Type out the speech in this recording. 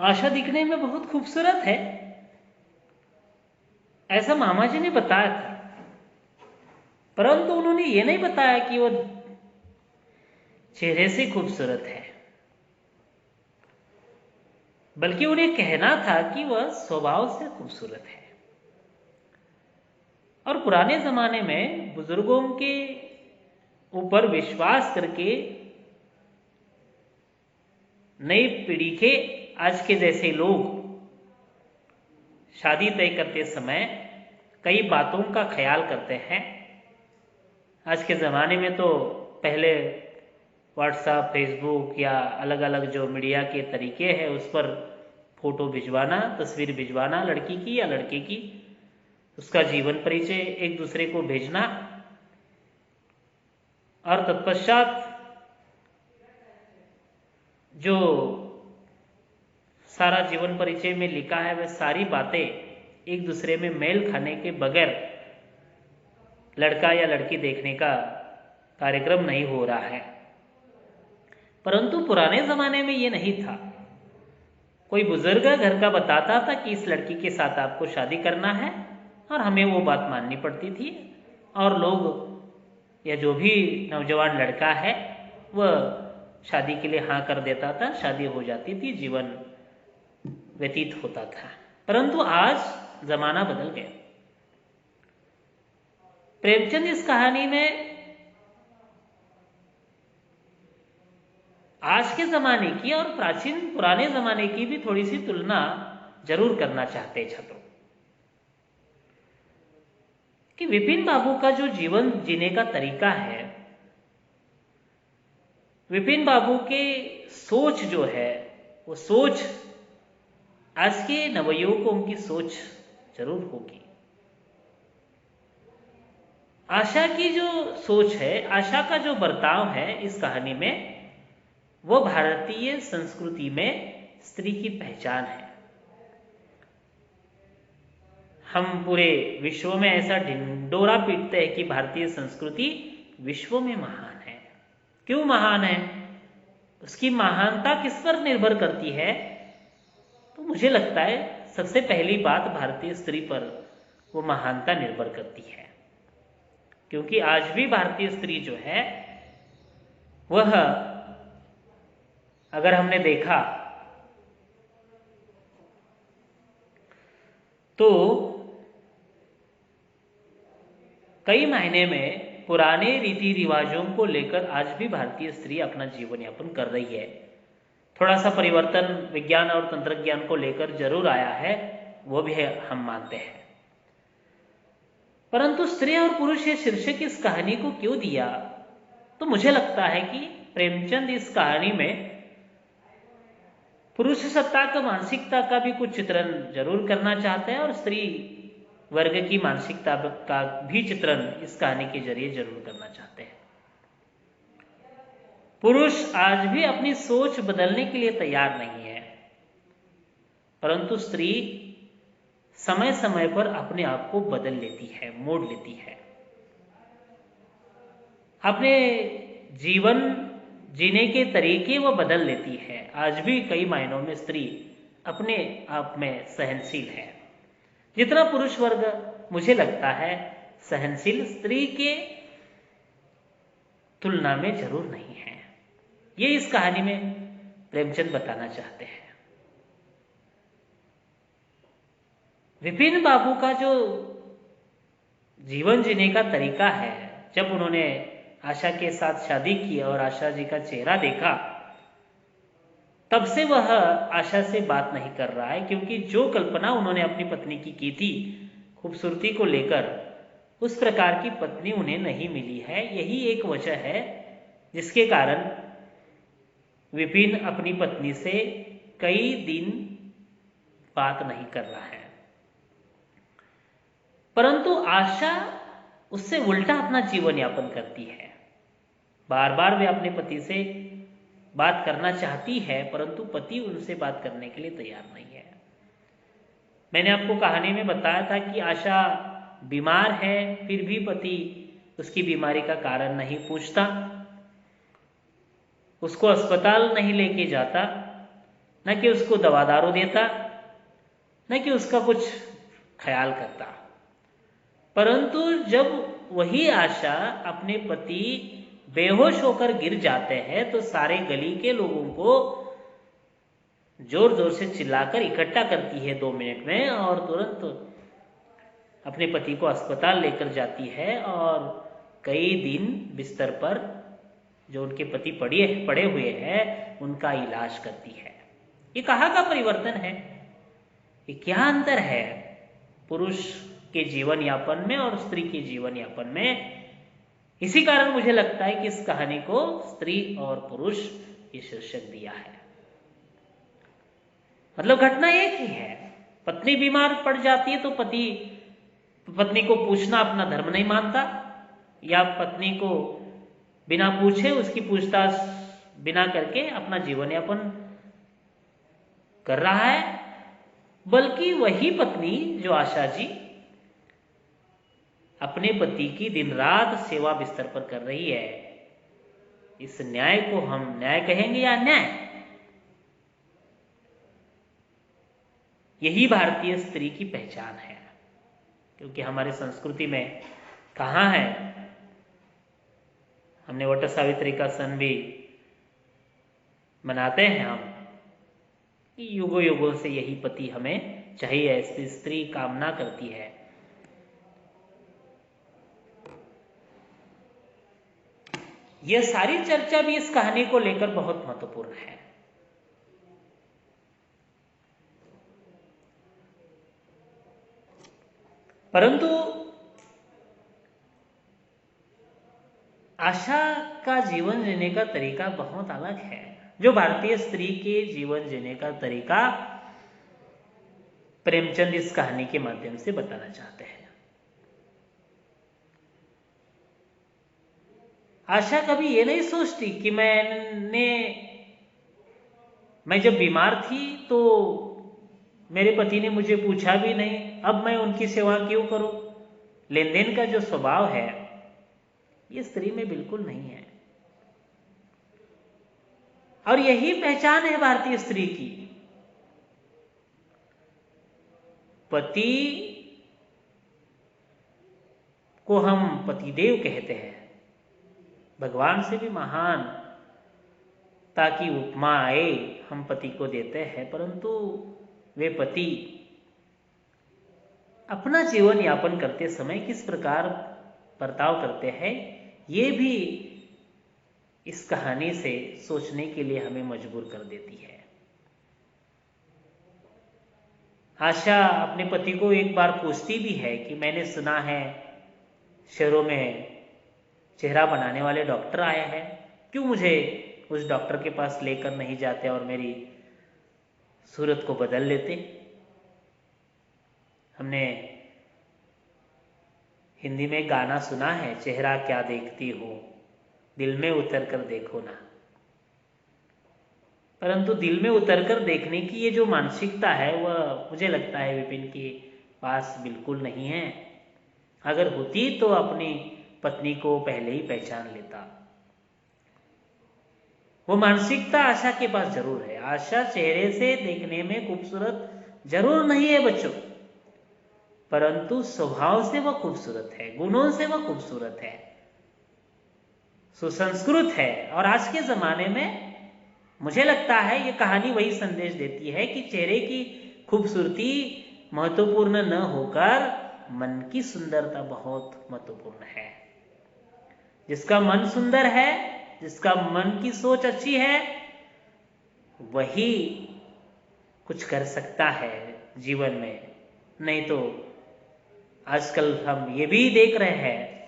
आशा दिखने में बहुत खूबसूरत है, ऐसा मामा जी ने बताया था। परंतु उन्होंने ये नहीं बताया कि वो चेहरे से खूबसूरत है, बल्कि उन्हें कहना था कि वह स्वभाव से खूबसूरत है। और पुराने जमाने में बुजुर्गों के ऊपर विश्वास करके नई पीढ़ी के आज के जैसे लोग शादी तय करते समय कई बातों का ख्याल करते हैं। आज के ज़माने में तो पहले व्हाट्सएप, फेसबुक या अलग अलग जो मीडिया के तरीके हैं उस पर फोटो भिजवाना, तस्वीर भिजवाना लड़की की या लड़के की, उसका जीवन परिचय एक दूसरे को भेजना और तत्पश्चात जो सारा जीवन परिचय में लिखा है वह सारी बातें एक दूसरे में मेल खाने के बगैर लड़का या लड़की देखने का कार्यक्रम नहीं हो रहा है। परंतु पुराने ज़माने में ये नहीं था। कोई बुजुर्ग घर का बताता था कि इस लड़की के साथ आपको शादी करना है और हमें वो बात माननी पड़ती थी, और लोग या जो भी नौजवान लड़का है वह शादी के लिए हाँ कर देता था, शादी हो जाती थी, जीवन व्यतीत होता था। परंतु आज ज़माना बदल गया। प्रेमचंद इस कहानी में आज के ज़माने की और प्राचीन पुराने ज़माने की भी थोड़ी सी तुलना जरूर करना चाहते हैं छात्रों, कि विपिन बाबू का जो जीवन जीने का तरीका है, विपिन बाबू के सोच जो है वो सोच आज के नवयुवकों की सोच जरूर होगी। आशा की जो सोच है, आशा का जो बर्ताव है इस कहानी में, वो भारतीय संस्कृति में स्त्री की पहचान है। हम पूरे विश्व में ऐसा ढिंडोरा पीटते हैं कि भारतीय संस्कृति विश्व में महान है। क्यों महान है? उसकी महानता किस पर निर्भर करती है? तो मुझे लगता है सबसे पहली बात भारतीय स्त्री पर वो महानता निर्भर करती है, क्योंकि आज भी भारतीय स्त्री जो है वह, अगर हमने देखा तो कई मायने में पुराने रीति रिवाजों को लेकर आज भी भारतीय स्त्री अपना जीवन यापन कर रही है। थोड़ा सा परिवर्तन विज्ञान और तंत्रज्ञान को लेकर जरूर आया है, वो भी हम मानते हैं। परंतु स्त्री और पुरुष ये शीर्षक इस कहानी को क्यों दिया? तो मुझे लगता है कि प्रेमचंद इस कहानी में पुरुष सत्ता का मानसिकता का भी कुछ चित्रण जरूर करना चाहते हैं और स्त्री वर्ग की मानसिकता का भी चित्रण इस कहानी के जरिए जरूर करना चाहते हैं। पुरुष आज भी अपनी सोच बदलने के लिए तैयार नहीं है, परंतु स्त्री समय समय पर अपने आप को बदल लेती है, मोड़ लेती है। अपने जीवन जीने के तरीके वो बदल लेती है। आज भी कई मायनों में स्त्री अपने आप में सहनशील है, जितना पुरुष वर्ग मुझे लगता है सहनशील स्त्री के तुलना में जरूर नहीं है। ये इस कहानी में प्रेमचंद बताना चाहते हैं। विपिन बाबू का जो जीवन जीने का तरीका है, जब उन्होंने आशा के साथ शादी की और आशा जी का चेहरा देखा, तब से वह आशा से बात नहीं कर रहा है, क्योंकि जो कल्पना उन्होंने अपनी पत्नी की थी खूबसूरती को लेकर, उस प्रकार की पत्नी उन्हें नहीं मिली है। यही एक वजह है जिसके कारण विपिन अपनी पत्नी से कई दिन बात नहीं कर रहा है। परंतु आशा उससे उल्टा अपना जीवन यापन करती है। बार बार वे अपने पति से बात करना चाहती है, परंतु पति उनसे बात करने के लिए तैयार नहीं है। मैंने आपको कहानी में बताया था कि आशा बीमार है, फिर भी पति उसकी बीमारी का कारण नहीं पूछता, उसको अस्पताल नहीं लेके जाता, न कि उसको दवा दारू देता, न कि उसका कुछ ख्याल करता। परंतु जब वही आशा अपने पति बेहोश होकर गिर जाते हैं तो सारे गली के लोगों को जोर जोर से चिल्लाकर इकट्ठा करती है 2 मिनट में, और तुरंत अपने पति को अस्पताल लेकर जाती है और कई दिन बिस्तर पर जो उनके पति पड़े हुए हैं उनका इलाज करती है। ये कहाँ का परिवर्तन है? ये क्या अंतर है पुरुष के जीवन यापन में और स्त्री के जीवन यापन में? इसी कारण मुझे लगता है कि इस कहानी को स्त्री और पुरुष ये शीर्षक दिया है। मतलब घटना एक ही है, पत्नी बीमार पड़ जाती है तो पत्नी को पूछना अपना धर्म नहीं मानता, या पत्नी को बिना पूछे उसकी पूछताछ बिना करके अपना जीवन यापन कर रहा है। बल्कि वही पत्नी जो आशा जी अपने पति की दिन रात सेवा बिस्तर पर कर रही है, इस न्याय को हम न्याय कहेंगे या अन्याय? यही भारतीय स्त्री की पहचान है। क्योंकि हमारी संस्कृति में कहाँ है, हमने वट सावित्री का सन भी मनाते हैं हम, युगों युगों से यही पति हमें चाहिए, ऐसी स्त्री कामना करती है। यह सारी चर्चा भी इस कहानी को लेकर बहुत महत्वपूर्ण है। परंतु आशा का जीवन जीने का तरीका बहुत अलग है। जो भारतीय स्त्री के जीवन जीने का तरीका प्रेमचंद इस कहानी के माध्यम से बताना चाहते हैं। आशा कभी ये नहीं सोचती कि मैं जब बीमार थी तो मेरे पति ने मुझे पूछा भी नहीं, अब मैं उनकी सेवा क्यों करूं। लेन देन का जो स्वभाव है ये स्त्री में बिल्कुल नहीं है, और यही पहचान है भारतीय स्त्री की। पति को हम पतिदेव कहते हैं, भगवान से भी महान ताकि उपमा आए हम पति को देते हैं, परंतु वे पति अपना जीवन यापन करते समय किस प्रकार बर्ताव करते हैं, ये भी इस कहानी से सोचने के लिए हमें मजबूर कर देती है। आशा अपने पति को एक बार पूछती भी है कि मैंने सुना है शहरों में चेहरा बनाने वाले डॉक्टर आए हैं, क्यों मुझे उस डॉक्टर के पास लेकर नहीं जाते और मेरी सूरत को बदल लेते। हमने हिंदी में गाना सुना है, चेहरा क्या देखती हो दिल में उतर कर देखो ना। परंतु दिल में उतरकर देखने की ये जो मानसिकता है वह मुझे लगता है विपिन के पास बिल्कुल नहीं है। अगर होती तो अपनी पत्नी को पहले ही पहचान लेता। वो मानसिकता आशा के पास जरूर है। आशा चेहरे से देखने में खूबसूरत जरूर नहीं है बच्चों, परंतु स्वभाव से वह खूबसूरत है, गुणों से वह खूबसूरत है, सुसंस्कृत है। और आज के जमाने में मुझे लगता है ये कहानी वही संदेश देती है कि चेहरे की खूबसूरती महत्वपूर्ण न होकर मन की सुंदरता बहुत महत्वपूर्ण है। जिसका मन सुंदर है, जिसका मन की सोच अच्छी है, वही कुछ कर सकता है जीवन में। नहीं तो आजकल हम ये भी देख रहे हैं